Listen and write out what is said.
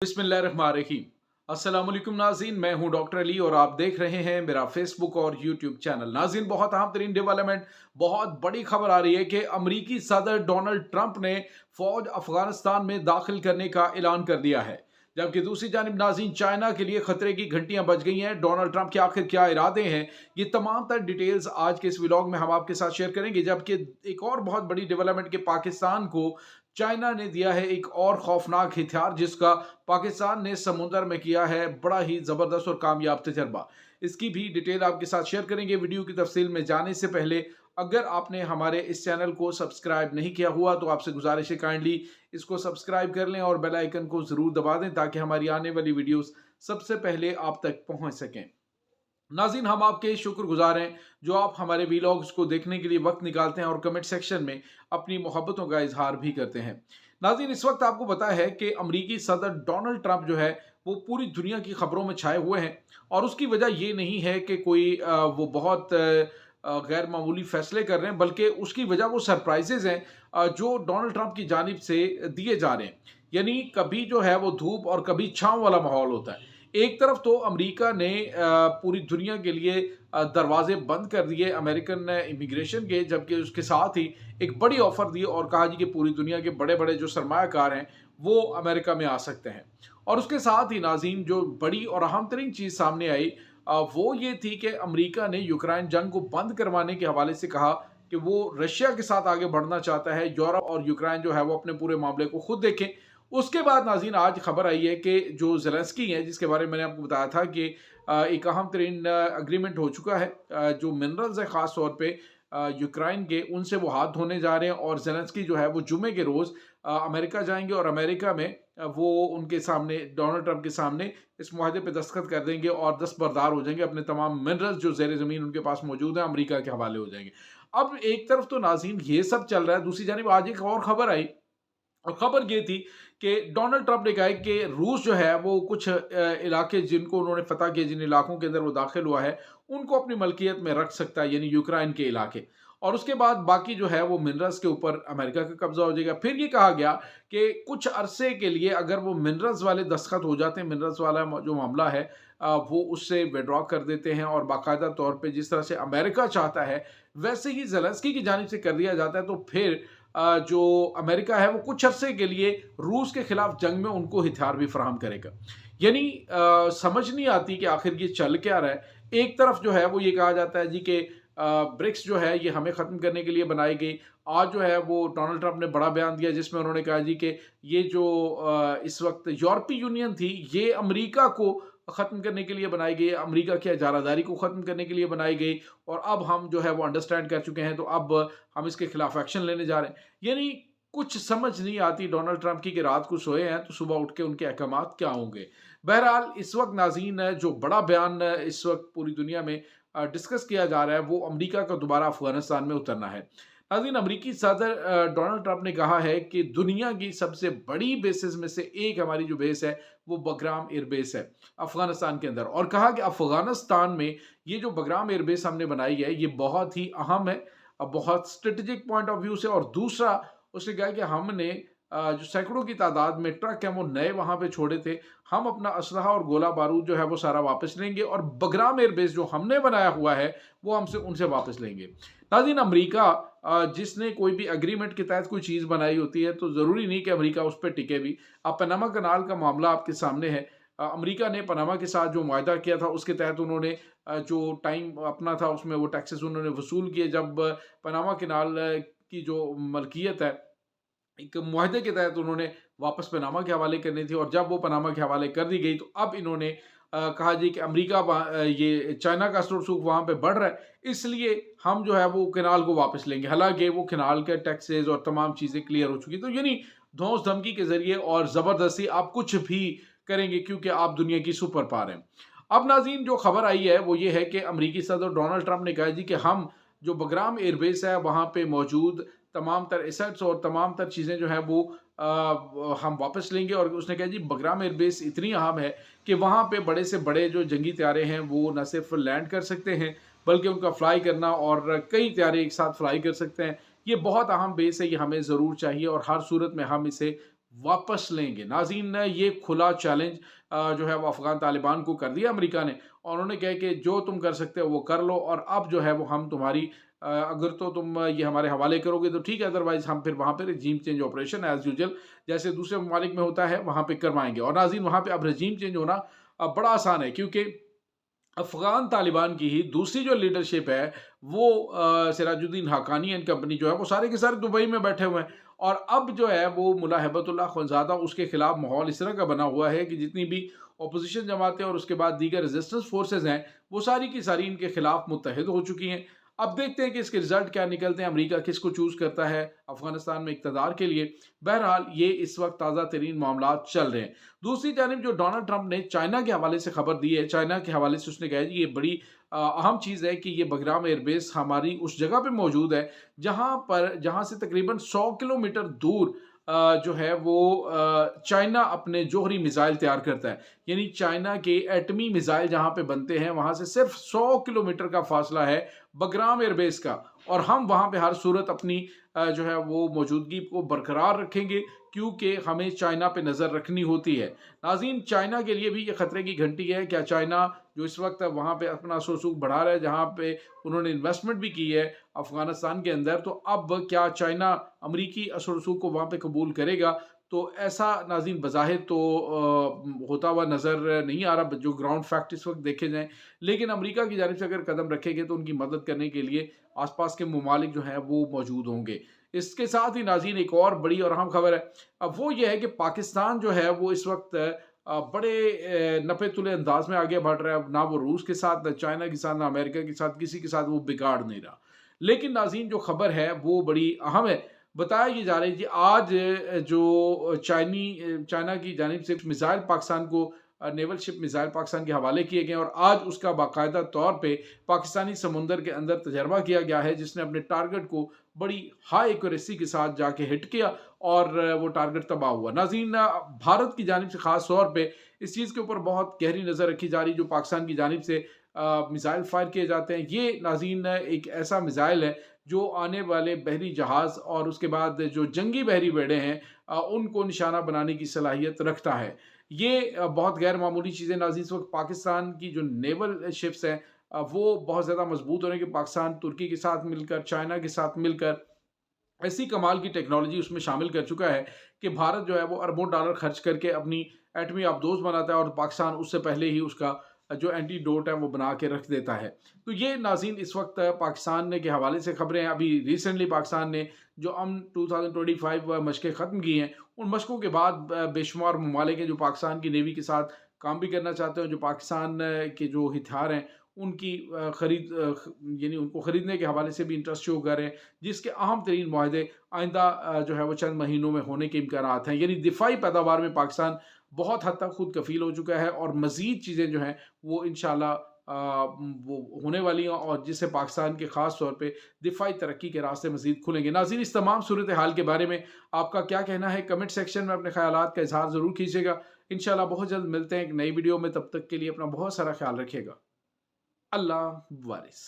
बिस्मिल्लाहिर्रहमानिर्रहीम। अस्सलाम वालेकुम नाज़रीन, मैं हूं डॉक्टर अली और आप देख रहे हैं मेरा फेसबुक और यूट्यूब चैनल। नाज़रीन, बहुत अहम तरीन डेवलपमेंट, बहुत बड़ी खबर आ रही है कि अमरीकी सदर डोनाल्ड ट्रंप ने फौज अफगानिस्तान में दाखिल करने का ऐलान कर दिया है। जबकि दूसरी जानिब नाज़रीन, चाइना के लिए खतरे की घंटियां बज गई हैं। डोनाल्ड ट्रंप के आखिर क्या इरादे हैं, ये तमाम तर डिटेल्स आज के इस व्लॉग में हम आपके साथ शेयर करेंगे। जबकि एक और बहुत बड़ी डेवलपमेंट के पाकिस्तान को चाइना ने दिया है एक और खौफनाक हथियार, जिसका पाकिस्तान ने समुद्र में किया है बड़ा ही जबरदस्त और कामयाब तजर्बा। इसकी भी डिटेल आपके साथ शेयर करेंगे। वीडियो की तफसील में जाने से पहले अगर आपने हमारे इस चैनल को सब्सक्राइब नहीं किया हुआ तो आपसे गुजारिश है काइंडली इसको सब्सक्राइब कर लें और बेल आइकन को जरूर दबा दें ताकि हमारी आने वाली वीडियोस सबसे पहले आप तक पहुंच सकें। नाज़रीन, हम आपके शुक्रगुजार हैं जो आप हमारे वीलॉग्स को देखने के लिए वक्त निकालते हैं और कमेंट सेक्शन में अपनी मोहब्बतों का इजहार भी करते हैं। नाज़रीन, इस वक्त आपको पता है कि अमरीकी सदर डोनाल्ड ट्रंप जो है वो पूरी दुनिया की खबरों में छाए हुए हैं। और उसकी वजह ये नहीं है कि कोई वो बहुत गैर मामूली फैसले कर रहे हैं, बल्कि उसकी वजह वो सरप्राइजेज हैं जो डोनाल्ड ट्रंप की जानिब से दिए जा रहे हैं। यानी कभी जो है वो धूप और कभी छांव वाला माहौल होता है। एक तरफ तो अमेरिका ने पूरी दुनिया के लिए दरवाजे बंद कर दिए अमेरिकन इमिग्रेशन के, जबकि उसके साथ ही एक बड़ी ऑफर दी और कहा जी कि पूरी दुनिया के बड़े बड़े जो सरमायाकार हैं वो अमेरिका में आ सकते हैं। और उसके साथ ही नाज़रीन, जो बड़ी और अहम तरीन चीज़ सामने आई वो ये थी कि अमेरिका ने यूक्रेन जंग को बंद करवाने के हवाले से कहा कि वो रशिया के साथ आगे बढ़ना चाहता है। यूरोप और यूक्रेन जो है वो अपने पूरे मामले को खुद देखें। उसके बाद नाज़रीन, आज खबर आई है कि जो ज़ेलेंस्की हैं, जिसके बारे में मैंने आपको बताया था कि एक अहम तरीन एग्रीमेंट हो चुका है। जो मिनरल्स है ख़ास तौर पे यूक्रेन के, उनसे वो हाथ धोने जा रहे हैं। और ज़ेलेंस्की जो है वो जुमे के रोज़ अमेरिका जाएंगे और अमेरिका में वो उनके सामने, डोनाल्ड ट्रंप के सामने इस मुआहदे पे दस्तखत कर देंगे और दस्तबरदार हो जाएंगे। अपने तमाम मिनरल्स जो ज़ेर ज़मीन उनके पास मौजूद हैं अमेरिका के हवाले हो जाएंगे। अब एक तरफ तो नाज़रीन ये सब चल रहा है, दूसरी जानिब आज एक और खबर आई और खबर ये थी कि डोनाल्ड ट्रंप ने कहा है कि रूस जो है वो कुछ इलाके जिनको उन्होंने फतह किए, जिन इलाकों के अंदर वो दाखिल हुआ है, उनको अपनी मलकियत में रख सकता है, यानी यूक्रेन के इलाके। और उसके बाद बाकी जो है वो मिनरल्स के ऊपर अमेरिका का कब्जा हो जाएगा। फिर ये कहा गया कि कुछ अरसे के लिए अगर वो मिनरल्स वाले दस्तखत हो जाते हैं, मिनरल्स वाला जो मामला है वो उससे विड्रॉ कर देते हैं और बाकायदा तौर पे जिस तरह से अमेरिका चाहता है वैसे ही ज़ेलेंस्की की जानिब से कर दिया जाता है, तो फिर जो अमेरिका है वो कुछ अरसे के लिए रूस के खिलाफ जंग में उनको हथियार भी फराहम करेगा। यानी समझ नहीं आती कि आखिर ये चल क्या रहा है। एक तरफ जो है वो ये कहा जाता है जी कि ब्रिक्स जो है ये हमें ख़त्म करने के लिए बनाई गई। आज जो है वो डोनाल्ड ट्रंप ने बड़ा बयान दिया जिसमें उन्होंने कहा जी कि ये जो इस वक्त यूरोपीय यूनियन थी ये अमेरिका को ख़त्म करने के लिए बनाई गई, अमेरिका की इजारादारी को ख़त्म करने के लिए बनाई गई। और अब हम जो है वो अंडरस्टैंड कर चुके हैं, तो अब हम इसके खिलाफ एक्शन लेने जा रहे हैं। यानी कुछ समझ नहीं आती डोनाल्ड ट्रंप की कि रात को सोए हैं तो सुबह उठ के उनके अहकामात क्या होंगे। बहरहाल इस वक्त नाज़रीन, जो बड़ा बयान इस वक्त पूरी दुनिया में डिस्कस किया जा रहा है वो अमेरिका का दोबारा अफगानिस्तान में उतरना है। नाज़रीन, अमेरिकी सदर डोनाल्ड ट्रंप ने कहा है कि दुनिया की सबसे बड़ी बेसिस में से एक हमारी जो बेस है वो बगराम एयर बेस है अफगानिस्तान के अंदर। और कहा कि अफगानिस्तान में ये जो बगराम एयर बेस हमने बनाई है ये बहुत ही अहम है, बहुत स्ट्रेटेजिक पॉइंट ऑफ व्यू से। और दूसरा उसने कहा कि हमने जो सैकड़ों की तादाद में ट्रक हैं वो नए वहाँ पे छोड़े थे, हम अपना असलहा और गोला बारूद जो है वो सारा वापस लेंगे और बगराम एयर बेस जो हमने बनाया हुआ है वो हमसे उनसे वापस लेंगे। नाज़रीन, अमेरिका जिसने कोई भी एग्रीमेंट के तहत कोई चीज़ बनाई होती है तो ज़रूरी नहीं कि अमेरिका उस पर टिके भी। अब पनामा कनाल का मामला आपके सामने है। अमेरिका ने पनामा के साथ जो मुआहदा किया था उसके तहत उन्होंने जो टाइम अपना था उसमें वो टैक्सेस उन्होंने वसूल किए। जब पनामा कनाल की जो मलकियत है एक मुआहदे के तहत उन्होंने वापस पनामा के हवाले करनी थी, और जब वो पनामा के हवाले कर दी गई तो अब इन्होंने कहा जी कि अमेरिका ये चाइना का असर रसूख वहाँ पे बढ़ रहा है, इसलिए हम जो है वो कनाल को वापस लेंगे। हालांकि वो कनाल के टैक्सेस और तमाम चीज़ें क्लियर हो चुकी। तो यानी धौंस धमकी के जरिए और ज़बरदस्ती आप कुछ भी करेंगे क्योंकि आप दुनिया की सुपर पावर हैं। अब नाज़रीन, जो खबर आई है वो ये है कि अमेरिकी सदर डोनाल्ड ट्रंप ने कहा जी कि हम जो बगराम एयरबेस है वहाँ पे मौजूद तमाम तर एसेट्स और तमाम तर चीज़ें जो हैं वो हम वापस लेंगे। और उसने कहा जी बगराम एयरबेस इतनी अहम है कि वहाँ पे बड़े से बड़े जो जंगी त्यारे हैं वो न सिर्फ लैंड कर सकते हैं बल्कि उनका फ्लाई करना और कई त्यारे एक साथ फ्लाई कर सकते हैं। ये बहुत अहम बेस है, ये हमें ज़रूर चाहिए और हर सूरत में हम इसे वापस लेंगे। नाज़रीन, ये खुला चैलेंज जो है वो अफ़गान तालिबान को कर दिया अमेरिका ने, और उन्होंने कहा कि जो तुम कर सकते हो वो कर लो, और अब जो है वो हम तुम्हारी अगर तो तुम ये हमारे हवाले करोगे तो ठीक है, अदरवाइज़ हम फिर वहाँ पे रजीम चेंज ऑपरेशन एज़ यूजुअल जैसे दूसरे ममालिक में होता है वहाँ पे करवाएँगे। और नाज़रीन, वहाँ पे अब रजीम चेंज होना बड़ा आसान है, क्योंकि अफ़गान तालिबान की ही दूसरी जो लीडरशिप है वो सिराजुद्दीन हक्कानी एंड कंपनी जो है वो सारे के सारे दुबई में बैठे हुए हैं। और अब जो है वो मुल्ला हिब्बतुल्लाह खुंज़ादा, उसके खिलाफ माहौल इस तरह का बना हुआ है कि जितनी भी अपोजिशन जमातें और उसके बाद दीगर रेजिस्टेंस फोर्सेज हैं वो सारी की सारी इनके खिलाफ मुत्तहिद हो चुकी हैं। अब देखते हैं कि इसके रिजल्ट क्या निकलते हैं, अमेरिका किसको चूज करता है अफगानिस्तान में इक़्तिदार के लिए। बहरहाल ये इस वक्त ताज़ा तरीन मामला चल रहे हैं। दूसरी जानिब जो डोनाल्ड ट्रंप ने चाइना के हवाले से खबर दी है, चाइना के हवाले से उसने कहा है ये बड़ी अहम चीज़ है कि ये बगराम एयरबेस हमारी उस जगह पे मौजूद है जहाँ से तकरीबन 100 किलोमीटर दूर जो है वो चाइना अपने जोहरी मिसाइल तैयार करता है। यानी चाइना के एटमी मिसाइल जहाँ पे बनते हैं वहाँ से सिर्फ 100 किलोमीटर का फासला है बगराम एयरबेस का, और हम वहाँ पे हर सूरत अपनी जो है वो मौजूदगी को बरकरार रखेंगे, क्योंकि हमें चाइना पे नज़र रखनी होती है। नाज़रीन, चाइना के लिए भी ये खतरे की घंटी है। क्या चाइना जो इस वक्त वहाँ पे अपना असर रसूख बढ़ा रहा है, जहाँ पे उन्होंने इन्वेस्टमेंट भी की है अफगानिस्तान के अंदर, तो अब क्या चाइना अमरीकी असर रसूख को वहाँ पे कबूल करेगा? तो ऐसा नाज़रीन बज़ाहिर तो होता हुआ नज़र नहीं आ रहा जो ग्राउंड फैक्ट इस वक्त देखे जाएँ। लेकिन अमेरिका की जानिब से अगर कदम रखेंगे तो उनकी मदद करने के लिए आस-पास के ममालिक जो हैं वो मौजूद होंगे। इसके साथ ही नाज़रीन एक और बड़ी और अहम खबर है, अब वो ये है कि पाकिस्तान जो है वो इस वक्त बड़े नपे तुले अंदाज में आगे बढ़ रहा है। ना वो रूस के साथ, ना चाइना के साथ, ना अमेरिका के साथ, किसी के साथ वो बिगाड़ नहीं रहा। लेकिन नाज़रीन जो खबर है वो बड़ी अहम है। बताया ये जा रहा है कि आज जो चाइना की जानिब से मिसाइल पाकिस्तान को नेवल शिप मिसाइल पाकिस्तान के हवाले किए गए, और आज उसका बाकायदा तौर पे पाकिस्तानी समुंदर के अंदर तजर्बा किया गया है, जिसने अपने टारगेट को बड़ी हाई एक्यूरेसी के साथ जाके हिट किया और वो टारगेट तबाह हुआ। नाज़रीन, भारत की जानिब से ख़ास तौर पे इस चीज़ के ऊपर बहुत गहरी नज़र रखी जा रही जो पाकिस्तान की जानिब से मिसाइल फायर किए जाते हैं। ये नाज़रीन एक ऐसा मिसाइल है जो आने वाले बहरी जहाज़ और उसके बाद जो जंगी बहरी बेड़े हैं उनको निशाना बनाने की सलाहियत रखता है। ये बहुत गैर मामूली चीज़ें नाज़रीन। इस वक्त पाकिस्तान की जो नेवल शिप्स हैं वो बहुत ज़्यादा मजबूत हो रहे हैं कि पाकिस्तान तुर्की के साथ मिलकर, चाइना के साथ मिलकर ऐसी कमाल की टेक्नोलॉजी उसमें शामिल कर चुका है कि भारत जो है वो अरबों डॉलर खर्च करके अपनी एटमी आबदोज बनाता है, और पाकिस्तान उससे पहले ही उसका जो एंटीडोट है वो बना के रख देता है। तो ये नाज़रीन इस वक्त पाकिस्तान के हवाले से खबरें हैं। अभी रिसेंटली पाकिस्तान ने जो 2025 मशक़ें ख़त्म की हैं, उन मशक़ों के बाद बेशुमार ममालिक हैं जो पाकिस्तान की नेवी के साथ काम भी करना चाहते हैं, जो पाकिस्तान के जो हथियार हैं उनकी यानी उनको ख़रीदने के हवाले से भी इंटरेस्ट शो कर रहे हैं, जिसके अहम तरीन मुआहदे आइंदा जो है वो चंद महीनों में होने के इम्कानात हैं। यानी दिफाई पैदावार में पाकिस्तान बहुत हद तक खुद कफ़ील हो चुका है, और मज़ीद चीज़ें जो हैं वो इंशाल्लाह वो होने वाली हैं, और जिससे पाकिस्तान के ख़ास तौर पे दिफाई तरक्की के रास्ते मज़ीद खुलेंगे। नाज़रीन, इस तमाम सूरत हाल के बारे में आपका क्या कहना है? कमेंट सेक्शन में अपने ख़यालात का इज़हार ज़रूर कीजिएगा। इंशाल्लाह बहुत जल्द मिलते हैं एक नई वीडियो में, तब तक के लिए अपना बहुत सारा ख्याल रखिएगा। अल्लाह वारिस।